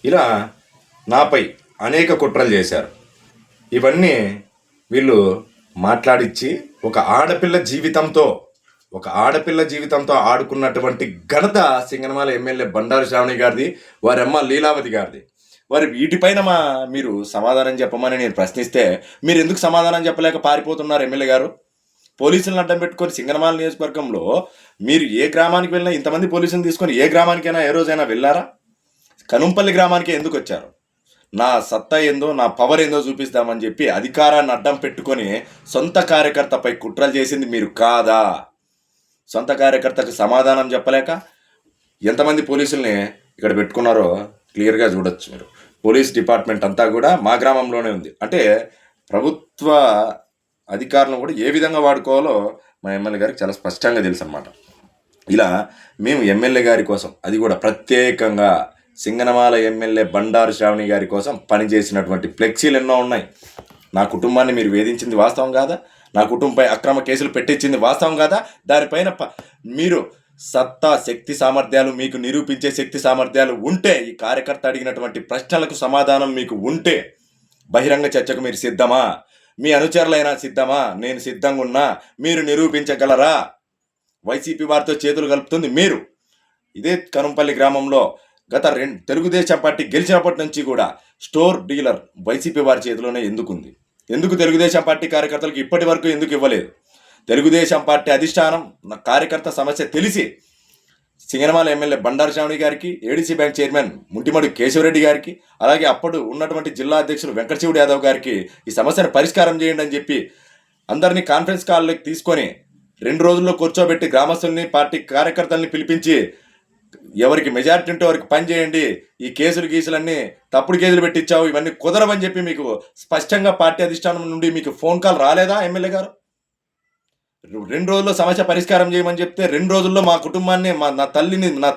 ఇలా నాపై అనేక కుట్రలు చేశారు. ఇవన్నీ వీళ్ళు మాట్లాడిచ్చి ఒక ఆడపిల్ల జీవితంతో ఆడుకున్నటువంటి ఘనత సింగనమాల ఎమ్మెల్యే బండారు శ్రావణి గారిది, వారమ్మ లీలావతి గారిది. వారి వీటిపైన మీరు సమాధానం చెప్పమని నేను ప్రశ్నిస్తే మీరు ఎందుకు సమాధానం చెప్పలేక పారిపోతున్నారు ఎమ్మెల్యే గారు? పోలీసులను అడ్డం పెట్టుకొని సింగనమాల నియోజకవర్గంలో మీరు ఏ గ్రామానికి వెళ్ళినా ఇంతమంది పోలీసులను తీసుకొని ఏ గ్రామానికైనా ఏ రోజైనా వెళ్ళారా? కనుంపల్లి గ్రామానికి ఎందుకు వచ్చారు? నా సత్తా ఏందో, నా పవర్ ఏందో చూపిస్తామని చెప్పి అధికారాన్ని అడ్డం పెట్టుకొని సొంత కార్యకర్తపై కుట్రలు చేసింది మీరు కాదా? సొంత కార్యకర్తకు సమాధానం చెప్పలేక ఎంతమంది పోలీసుల్ని ఇక్కడ పెట్టుకున్నారో క్లియర్గా చూడొచ్చు మీరు. పోలీస్ డిపార్ట్మెంట్ అంతా కూడా మా గ్రామంలోనే ఉంది. అంటే ప్రభుత్వ అధికారులను కూడా ఏ విధంగా వాడుకోవాలో మా ఎమ్మెల్యే గారికి చాలా స్పష్టంగా తెలుసు అన్నమాట. ఇలా మేము ఎమ్మెల్యే గారి కోసం, అది కూడా ప్రత్యేకంగా సింగనమాల ఎమ్మెల్యే బండారు శ్రావణి గారి కోసం పనిచేసినటువంటి ఫ్లెక్సీలు ఎన్నో ఉన్నాయి. నా కుటుంబాన్ని మీరు వేధించింది వాస్తవం కాదా? నా కుటుంబంపై అక్రమ కేసులు పెట్టించింది వాస్తవం కాదా? దానిపైన మీరు సత్తా, శక్తి సామర్థ్యాలు, మీకు నిరూపించే శక్తి సామర్థ్యాలు ఉంటే, ఈ కార్యకర్త అడిగినటువంటి ప్రశ్నలకు సమాధానం మీకు ఉంటే బహిరంగ చర్చకు మీరు సిద్ధమా? మీ అనుచరులైనా సిద్ధమా? నేను సిద్ధంగా ఉన్నా. మీరు నిరూపించగలరా? వైసీపీ వారితో చేతులు కలుపుతుంది మీరు. ఇదే కనుంపల్లి గ్రామంలో గత తెలుగుదేశం పార్టీ గెలిచినప్పటి నుంచి కూడా స్టోర్ డీలర్ వైసీపీ వారి చేతిలోనే ఎందుకుంది? ఎందుకు తెలుగుదేశం పార్టీ కార్యకర్తలకు ఇప్పటి వరకు ఎందుకు ఇవ్వలేదు? తెలుగుదేశం పార్టీ అధిష్టానం నా కార్యకర్త సమస్య తెలిసి సింగనమాల ఎమ్మెల్యే బండారు శ్రావణి గారికి, ఏడీసీ బ్యాంక్ చైర్మన్ ముంటిమడు కేశవరెడ్డి గారికి, అలాగే అప్పుడు ఉన్నటువంటి జిల్లా అధ్యక్షులు వెంకటశివుడు యాదవ్ గారికి ఈ సమస్యను పరిష్కారం చేయండి అని చెప్పి అందరినీ కాన్ఫరెన్స్ కాల్లోకి తీసుకొని 2 రోజుల్లో కూర్చోబెట్టి గ్రామస్తుల్ని, పార్టీ కార్యకర్తల్ని పిలిపించి ఎవరికి మెజారిటీ ఉంటే వారికి పని చేయండి, ఈ గీసులన్నీ తప్పుడు కేసులు పెట్టించావు, ఇవన్నీ కుదరవని చెప్పి మీకు స్పష్టంగా పార్టీ అధిష్టానం నుండి మీకు ఫోన్ కాల్ రాలేదా ఎమ్మెల్యే గారు? 2 రోజుల్లో సమస్య పరిష్కారం చేయమని చెప్తే 2 రోజుల్లో మా కుటుంబాన్ని, నా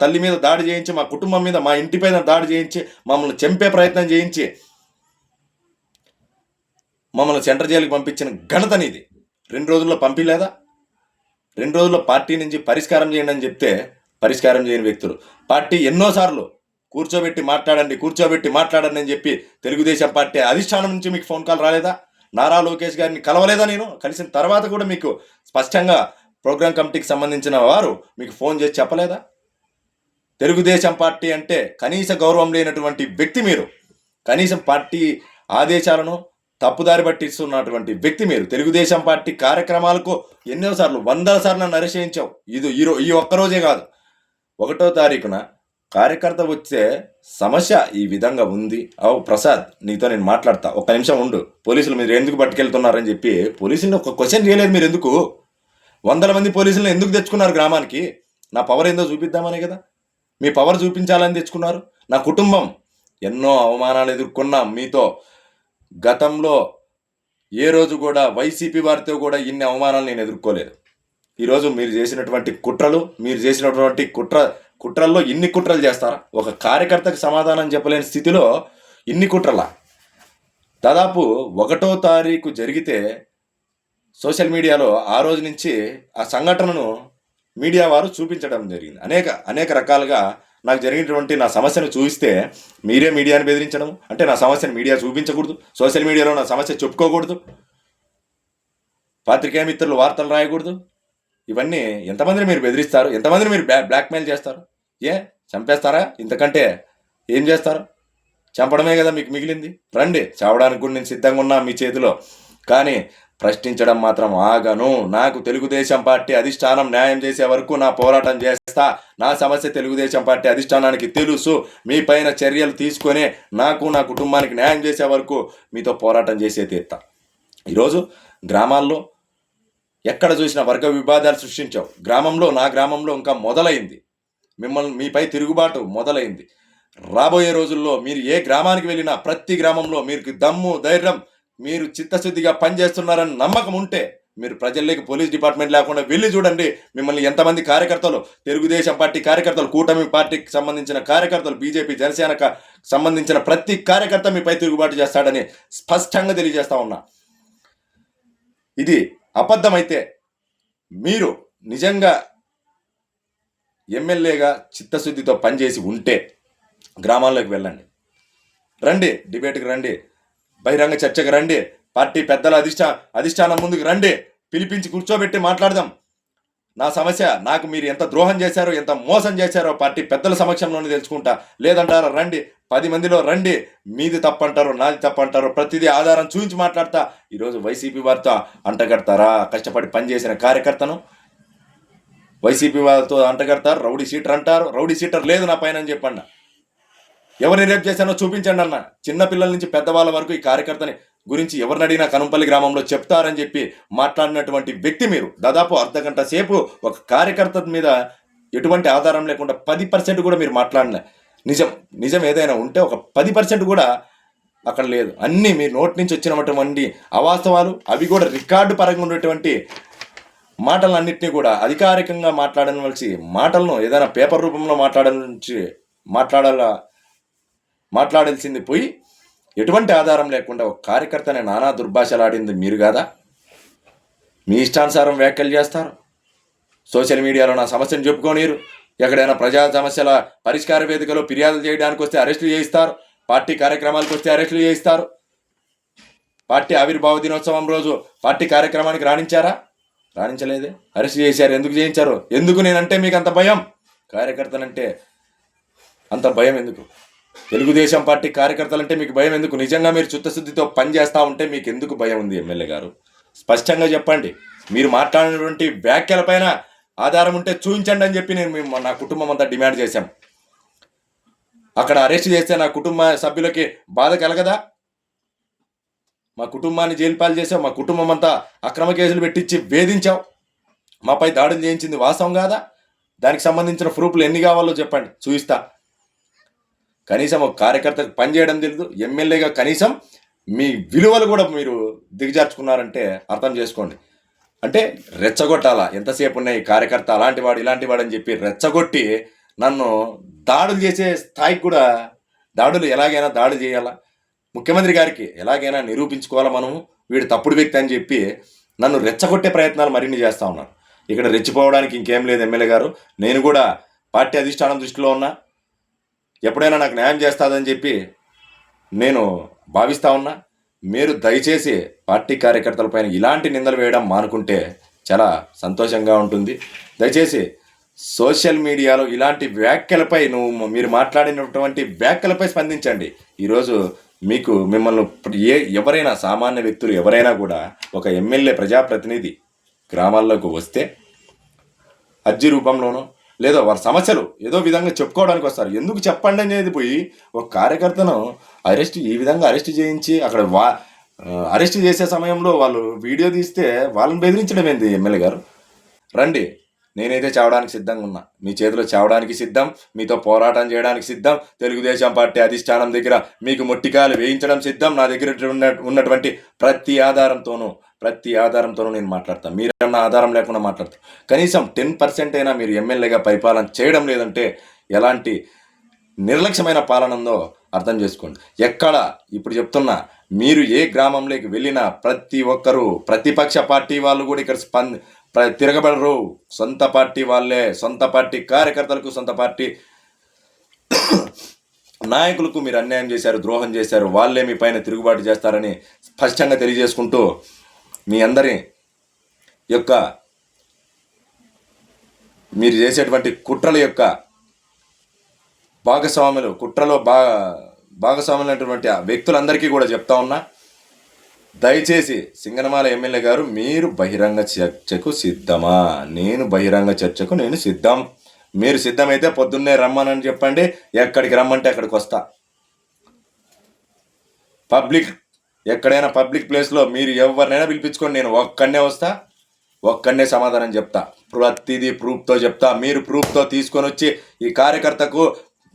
తల్లి మీద దాడి చేయించి, మా కుటుంబం మీద, మా ఇంటిపైన దాడి చేయించి, మమ్మల్ని చంపే ప్రయత్నం చేయించి మమ్మల్ని సెంట్రల్ జైలుకి పంపించిన ఘనత నీది. 2 రోజుల్లో పంపిలేదా? 2 రోజుల్లో పార్టీ నుంచి పరిష్కారం చేయండి అని చెప్తే పరిష్కారం చేయని వ్యక్తులు. పార్టీ ఎన్నోసార్లు కూర్చోబెట్టి మాట్లాడండి అని చెప్పి తెలుగుదేశం పార్టీ అధిష్టానం నుంచి మీకు ఫోన్ కాల్ రాలేదా? నారా లోకేష్ గారిని కలవలేదా? నేను కలిసిన తర్వాత కూడా మీకు స్పష్టంగా ప్రోగ్రామ్ కమిటీకి సంబంధించిన వారు మీకు ఫోన్ చేసి చెప్పలేదా? తెలుగుదేశం పార్టీ అంటే కనీస గౌరవం లేనటువంటి వ్యక్తి మీరు. కనీసం పార్టీ ఆదేశాలను తప్పుదారి పట్టిస్తున్నటువంటి వ్యక్తి మీరు. తెలుగుదేశం పార్టీ కార్యక్రమాలకు ఎన్నోసార్లు, 100 సార్లు నన్ను అరెస్ట్ చేయించావు. ఈ ఒక్కరోజే కాదు, 1వ తారీఖున కార్యకర్త వచ్చే సమస్య ఈ విధంగా ఉంది. ప్రసాద్, నీతో నేను మాట్లాడతా, ఒక్క నిమిషం ఉండు, పోలీసులు మీరు ఎందుకు పట్టుకెళ్తున్నారని చెప్పి పోలీసులను ఒక క్వశ్చన్ చేయలేదు. మీరు ఎందుకు 100 మంది పోలీసులను ఎందుకు తెచ్చుకున్నారు గ్రామానికి? నా పవర్ ఏందో చూపిద్దామనే కదా. మీ పవర్ చూపించాలని తెచ్చుకున్నారు. నా కుటుంబం ఎన్నో అవమానాలు ఎదుర్కొన్నాం మీతో. గతంలో ఏ రోజు కూడా వైసీపీ వారితో కూడా ఇన్ని అవమానాలు నేను ఎదుర్కోలేదు. ఈరోజు మీరు చేసినటువంటి కుట్రల్లో ఇన్ని కుట్రలు చేస్తారా? ఒక కార్యకర్తకు సమాధానం చెప్పలేని స్థితిలో ఇన్ని కుట్రలా? దాదాపు 1వ తారీఖు జరిగితే సోషల్ మీడియాలో ఆ రోజు నుంచి ఆ సంఘటనను మీడియా వారు చూపించడం జరిగింది. అనేక రకాలుగా నాకు జరిగినటువంటి నా సమస్యను చూపిస్తే మీరే మీడియాని బెదిరించడం, అంటే నా సమస్యను మీడియా చూపించకూడదు, సోషల్ మీడియాలో నా సమస్య చెప్పుకోకూడదు, పాత్రికేయ మిత్రులు వార్తలు రాయకూడదు. ఇవన్నీ ఎంతమందిని మీరు బెదిరిస్తారు? ఎంతమందిని మీరు బ్లాక్మెయిల్ చేస్తారు? చంపేస్తారా? ఇంతకంటే ఏం చేస్తారు? చంపడమే కదా మీకు మిగిలింది. రండి, చావడానికి కూడా నేను సిద్ధంగా ఉన్నా మీ చేతిలో. కానీ ప్రశ్నించడం మాత్రం ఆగను. నాకు తెలుగుదేశం పార్టీ అధిష్టానం న్యాయం చేసే వరకు నా పోరాటం చేస్తా. నా సమస్య తెలుగుదేశం పార్టీ అధిష్టానానికి తెలుసు. మీ పైన చర్యలు తీసుకొని నాకు, నా కుటుంబానికి న్యాయం చేసే వరకు మీతో పోరాటం చేసే తీరుతా. ఈరోజు గ్రామాల్లో ఎక్కడ చూసినా వర్గ విభేదాలు సృష్టించావు. నా గ్రామంలో ఇంకా మొదలైంది. మీపై తిరుగుబాటు మొదలైంది. రాబోయే రోజుల్లో మీరు ఏ గ్రామానికి వెళ్ళినా ప్రతి గ్రామంలో మీకు దమ్ము, ధైర్యం, మీరు చిత్తశుద్ధిగా పనిచేస్తున్నారని నమ్మకం ఉంటే మీరు ప్రజల్లోకి పోలీస్ డిపార్ట్మెంట్ లేకుండా వెళ్ళి చూడండి. మిమ్మల్ని ఎంతమంది కార్యకర్తలు, తెలుగుదేశం పార్టీ కార్యకర్తలు, కూటమి పార్టీకి సంబంధించిన కార్యకర్తలు, బీజేపీ, జనసేనకు సంబంధించిన ప్రతి కార్యకర్త మీపై తిరుగుబాటు చేస్తాడని స్పష్టంగా తెలియజేస్తా ఉన్నా. ఇది అబద్ధమైతే మీరు నిజంగా ఎమ్మెల్యేగా చిత్తశుద్ధితో పనిచేసి ఉంటే గ్రామాల్లోకి వెళ్ళండి. రండి, డిబేట్కి రండి, బహిరంగ చర్చకు రండి, పార్టీ పెద్దల అధిష్టానం ముందుకు రండి, పిలిపించి కూర్చోబెట్టి మాట్లాడదాం. నా సమస్య, నాకు మీరు ఎంత ద్రోహం చేశారో, ఎంత మోసం చేశారో పార్టీ పెద్దల సమక్షంలోనే తెలుసుకుంటా. లేదంటారా, రండి, 10 మందిలో రండి, మీది తప్పంటారు, నాది తప్పంటారు, ప్రతిదీ ఆధారం చూపించి మాట్లాడతా. ఈరోజు వైసీపీ వారితో అంటగడతారా? కష్టపడి పనిచేసిన కార్యకర్తను వైసీపీ వాళ్ళతో అంటగడతారు, రౌడీ షీటర్ అంటారు. రౌడీ షీటర్ లేదు నా పైన అని చెప్పండి. ఎవరిని రేపు చేశానో చూపించండి అన్న. చిన్నపిల్లల నుంచి పెద్దవాళ్ళ వరకు ఈ కార్యకర్తని గురించి ఎవరిని అడిగినా కనుంపల్లి గ్రామంలో చెప్తారని చెప్పి మాట్లాడినటువంటి వ్యక్తి మీరు. దాదాపు అర్ధగంట సేపు ఒక కార్యకర్త మీద ఎటువంటి ఆధారం లేకుండా 10% కూడా మీరు మాట్లాడలే. నిజం ఏదైనా ఉంటే ఒక 10% కూడా అక్కడ లేదు. అన్నీ మీ నోటి నుంచి వచ్చినటువంటి అవాస్తవాలు, అవి కూడా రికార్డు పరంగా ఉన్నటువంటి మాటలన్నింటినీ కూడా అధికారికంగా మాట్లాడవలసి మాటలను ఏదైనా పేపర్ రూపంలో మాట్లాడాల్సింది పోయి ఎటువంటి ఆధారం లేకుండా ఒక కార్యకర్తని నానా దుర్భాషలాడింది మీరు కాదా? మీ ఇష్టానుసారం వ్యాఖ్యలు చేస్తారు. సోషల్ మీడియాలో నా సమస్యను చెప్పుకోనీరు. ఎక్కడైనా ప్రజా సమస్యల పరిష్కార వేదికలో ఫిర్యాదులు చేయడానికి వస్తే అరెస్టులు చేయిస్తారు. పార్టీ కార్యక్రమాలకు వస్తే అరెస్టులు చేయిస్తారు. పార్టీ ఆవిర్భావ దినోత్సవం రోజు పార్టీ కార్యక్రమానికి రాణించలేదే, అరెస్ట్ చేశారు. ఎందుకు చేయించారు? ఎందుకు? నేనంటే మీకు అంత భయం, కార్యకర్తలంటే అంత భయం ఎందుకు? తెలుగుదేశం పార్టీ కార్యకర్తలంటే మీకు భయం ఎందుకు? నిజంగా మీరు చిత్తశుద్ధితో పనిచేస్తూ ఉంటే మీకు ఎందుకు భయం ఉంది? ఎమ్మెల్యే గారు స్పష్టంగా చెప్పండి. మీరు మాట్లాడినటువంటి వ్యాఖ్యలపైన ఆధారం ఉంటే చూపించండి అని చెప్పి నేను నా కుటుంబం అంతా డిమాండ్ చేశాం. అక్కడ అరెస్ట్ చేస్తే నా కుటుంబ సభ్యులకి బాధ కలగదా? మా కుటుంబాన్ని జైలు పాలు చేసావు, మా కుటుంబం అంతా అక్రమ కేసులు పెట్టించి వేధించావు, మాపై దాడులు చేయించింది వాస్తవం కాదా? దానికి సంబంధించిన ప్రూఫ్లు ఎన్ని కావాలో చెప్పండి, చూపిస్తా. కనీసం ఒక కార్యకర్తకు పనిచేయడం తెలియదు. ఎమ్మెల్యేగా కనీసం మీ విలువలు కూడా మీరు దిగజార్చుకున్నారంటే అర్థం చేసుకోండి. అంటే రెచ్చగొట్టాలా? ఎంతసేపు ఉన్నాయి కార్యకర్త అలాంటి వాడు ఇలాంటి వాడు అని చెప్పి రెచ్చగొట్టి నన్ను దాడులు చేసే స్థాయికి కూడా, దాడులు ఎలాగైనా దాడులు చేయాలా, ముఖ్యమంత్రి గారికి ఎలాగైనా నిరూపించుకోవాలా మనము వీడు తప్పుడు వ్యక్తి అని చెప్పి నన్ను రెచ్చగొట్టే ప్రయత్నాలు మరిన్ని చేస్తూ ఉన్నారు. ఇక్కడ రెచ్చిపోవడానికి ఇంకేం లేదు ఎమ్మెల్యే గారు. నేను కూడా పార్టీ అధిష్టానం దృష్టిలో ఉన్నా, ఎప్పుడైనా నాకు న్యాయం చేస్తుందని చెప్పి నేను భావిస్తూ ఉన్నా. మీరు దయచేసి పార్టీ కార్యకర్తలపైన ఇలాంటి నిందలు వేయడం మానుకుంటే చాలా సంతోషంగా ఉంటుంది. దయచేసి సోషల్ మీడియాలో ఇలాంటి వ్యాఖ్యలపై మీరు మాట్లాడినటువంటి వ్యాఖ్యలపై స్పందించండి. ఈరోజు మిమ్మల్ని ఎవరైనా సామాన్య వ్యక్తులు ఎవరైనా కూడా ఒక ఎమ్మెల్యే ప్రజాప్రతినిధి గ్రామాల్లోకి వస్తే అర్జీ రూపంలోనో లేదో వారి సమస్యలు ఏదో విధంగా చెప్పుకోవడానికి వస్తారు. ఎందుకు చెప్పండి అనేది పోయి ఒక కార్యకర్తను ఈ విధంగా అరెస్ట్ చేయించి అక్కడ అరెస్ట్ చేసే సమయంలో వాళ్ళు వీడియో తీస్తే వాళ్ళని బెదిరించడం ఏంది? ఎమ్మెల్యే గారు రండి, నేనైతే చావడానికి సిద్ధంగా ఉన్నా, మీ చేతిలో చావడానికి సిద్ధం, మీతో పోరాటం చేయడానికి సిద్ధం, తెలుగుదేశం పార్టీ అధిష్టానం దగ్గర మీకు మొట్టికాయలు వేయించడం సిద్ధం. నా దగ్గర ఉన్నటువంటి ప్రతి ఆధారంతోనూ నేను మాట్లాడతాను. మీరన్నా ఆధారం లేకుండా మాట్లాడతాను. కనీసం 10% అయినా మీరు ఎమ్మెల్యేగా పరిపాలన చేయడం లేదంటే ఎలాంటి నిర్లక్ష్యమైన పాలన ఉందో అర్థం చేసుకోండి. ఇప్పుడు చెప్తున్నా, మీరు ఏ గ్రామంలోకి వెళ్ళినా ప్రతి ఒక్కరూ ప్రతిపక్ష పార్టీ వాళ్ళు కూడా ఇక్కడ తిరగబడరు. సొంత పార్టీ వాళ్ళే, సొంత పార్టీ కార్యకర్తలకు, సొంత పార్టీ నాయకులకు మీరు అన్యాయం చేశారు, ద్రోహం చేశారు, వాళ్ళే మీ పైన తిరుగుబాటు చేస్తారని స్పష్టంగా తెలియజేసుకుంటూ మీ అందరి యొక్క మీరు చేసేటువంటి కుట్రల యొక్క కుట్రలో భాగస్వాములైనటువంటి వ్యక్తులందరికీ కూడా చెప్తా ఉన్నా, దయచేసి సింగనమాల ఎమ్మెల్యే గారు మీరు బహిరంగ చర్చకు సిద్ధమా? నేను బహిరంగ చర్చకు నేను సిద్ధం. మీరు సిద్ధమైతే పొద్దున్నే రమ్మనని చెప్పండి, ఎక్కడికి రమ్మంటే అక్కడికి వస్తా. ఎక్కడైనా పబ్లిక్ ప్లేస్లో మీరు ఎవరినైనా పిలిపించుకొని నేను ఒక్కడనే వస్తా, ఒక్కడనే సమాధానం చెప్తా, ప్రతిదీ ప్రూఫ్తో చెప్తా. మీరు ప్రూఫ్తో తీసుకొని వచ్చి ఈ కార్యకర్తకు,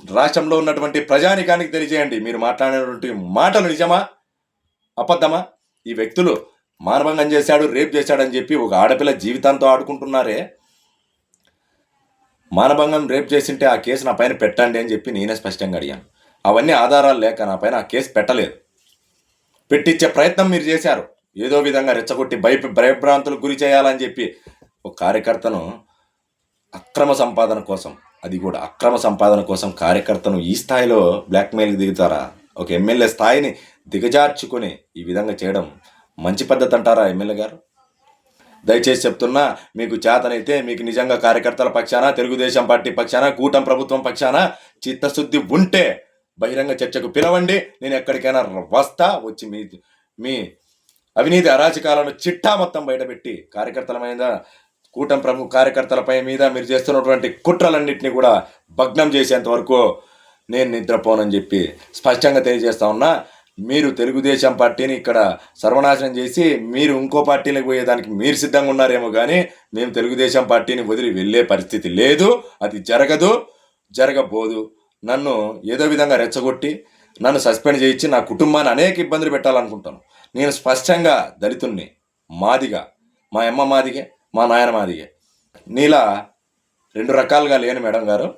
రాష్ట్రంలో ఉన్నటువంటి ప్రజానికానికి తెలియజేయండి. మీరు మాట్లాడినటువంటి మాటలు నిజమా అబద్ధమా? ఈ వ్యక్తులు మానభంగం చేశాడు, రేప్ చేశాడని చెప్పి ఒక ఆడపిల్ల జీవితంతో ఆడుకుంటున్నారే. మానభంగం రేప్ చేసింటే ఆ కేసు నా పైన పెట్టండి అని చెప్పి నేనే స్పష్టంగా అడిగాను. అవన్నీ ఆధారాలు లేక నా పైన ఆ కేసు పెట్టలేదు. పెట్టించే ప్రయత్నం మీరు చేశారు. ఏదో విధంగా రెచ్చగొట్టి భయభ్రాంతులకు గురి చేయాలని చెప్పి ఒక కార్యకర్తను అక్రమ సంపాదన కోసం, అది కూడా అక్రమ సంపాదన కోసం కార్యకర్తను ఈ స్థాయిలో బ్లాక్మెయిల్కి దిగుతారా? ఒక ఎమ్మెల్యే స్థాయిని దిగజార్చుకొని ఈ విధంగా చేయడం మంచి పద్ధతి అంటారా ఎమ్మెల్యే గారు? దయచేసి చెప్తున్నా, మీకు చేతనైతే, మీకు నిజంగా కార్యకర్తల పక్షాన, తెలుగుదేశం పార్టీ పక్షాన, కూటమి ప్రభుత్వం పక్షాన చిత్తశుద్ధి ఉంటే బహిరంగ చర్చకు పిలవండి. నేను ఎక్కడికైనా వస్తా. వచ్చి మీ అవినీతి అరాచకాలను చిట్టా మొత్తం బయటపెట్టి కార్యకర్తల మీద, కూటమి కార్యకర్తలపై మీద మీరు చేస్తున్నటువంటి కుట్రలన్నింటినీ కూడా భగ్నం చేసేంత వరకు నేను నిద్రపోనని చెప్పి స్పష్టంగా తెలియజేస్తా ఉన్నా. మీరు తెలుగుదేశం పార్టీని ఇక్కడ సర్వనాశనం చేసి మీరు ఇంకో పార్టీలకు పోయేదానికి మీరు సిద్ధంగా ఉన్నారేమో, కానీ మేము తెలుగుదేశం పార్టీని వదిలి వెళ్ళే పరిస్థితి లేదు. అది జరగదు, జరగబోదు. నన్ను ఏదో విధంగా రెచ్చగొట్టి నన్ను సస్పెండ్ చేయించి నా కుటుంబాన్ని అనేక ఇబ్బందులు పెట్టాలనుకుంటాను. నేను స్పష్టంగా దళితుణ్ణి, మాదిగా, మా అమ్మ మాదిగే, మా నాయన మాదిగే. నీలా రెండు రకాలుగా లేను మేడం గారు.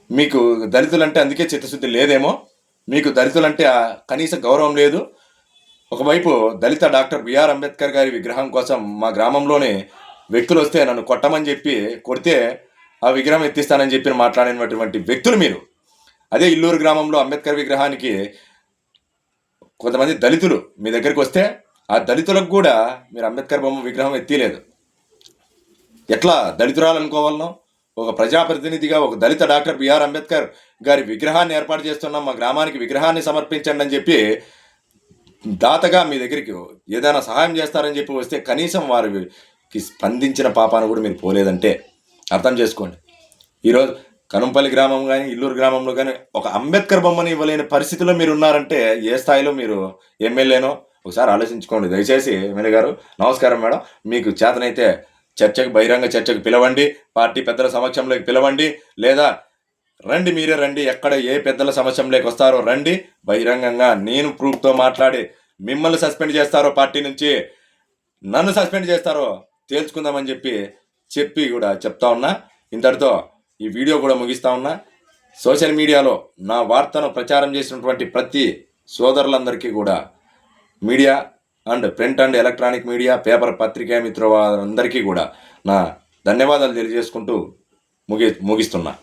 మీకు దళితులంటే అందుకే చిత్తశుద్ధి లేదేమో, మీకు దళితులంటే కనీస గౌరవం లేదు. ఒకవైపు దళిత డాక్టర్ బిఆర్ అంబేద్కర్ గారి విగ్రహం కోసం మా గ్రామంలోని వ్యక్తులు వస్తే నన్ను కొట్టమని చెప్పి కొడితే ఆ విగ్రహం ఎత్తిస్తానని చెప్పి మాట్లాడినటువంటి వ్యక్తులు మీరు. అదే ఇల్లూరు గ్రామంలో అంబేద్కర్ విగ్రహానికి కొంతమంది దళితులు మీ దగ్గరికి వస్తే ఆ దళితులకు కూడా మీరు అంబేద్కర్ బొమ్మ విగ్రహం ఎత్తిలేదు. ఎట్లా దళితురాలు అనుకోవాలనో? ఒక ప్రజాప్రతినిధిగా ఒక దళిత డాక్టర్ బిఆర్ అంబేద్కర్ గారి విగ్రహాన్ని ఏర్పాటు చేస్తున్నాం, మా గ్రామానికి విగ్రహాన్ని సమర్పించండి అని చెప్పి దాతగా మీ దగ్గరికి ఏదైనా సహాయం చేస్తారని చెప్పి వస్తే కనీసం వారికి స్పందించిన పాపాను కూడా మీరు పోలేదంటే అర్థం చేసుకోండి. ఈరోజు కనుంపల్లి గ్రామం కానీ, ఇల్లూరు గ్రామంలో కానీ ఒక అంబేద్కర్ బొమ్మని ఇవ్వలేని పరిస్థితిలో మీరు ఉన్నారంటే ఏ స్థాయిలో మీరు ఎమ్మెల్యేనో ఒకసారి ఆలోచించుకోండి దయచేసి. ఎమ్మెల్యే గారు నమస్కారం మేడం. మీకు చేతనైతే చర్చకు, బహిరంగ చర్చకు పిలవండి, పార్టీ పెద్దల సమక్షంలోకి పిలవండి, లేదా రండి, మీరే రండి. ఎక్కడ ఏ పెద్దల సమక్షంలోకి వస్తారో రండి. బహిరంగంగా నేను ప్రూఫ్తో మాట్లాడి మిమ్మల్ని సస్పెండ్ చేస్తారో, పార్టీ నుంచి నన్ను సస్పెండ్ చేస్తారో తేల్చుకుందామని చెప్పి కూడా చెప్తా ఉన్నా. ఇంతటితో ఈ వీడియో కూడా ముగిస్తా ఉన్నా. సోషల్ మీడియాలో నా వార్తను ప్రచారం చేసినటువంటి ప్రతి సోదరులందరికీ కూడా, media and print and electronic media, paper పత్రికా మిత్రులందరికీ కూడా నా ధన్యవాదాలు తెలియజేసుకుంటూ ముగిస్తున్నా.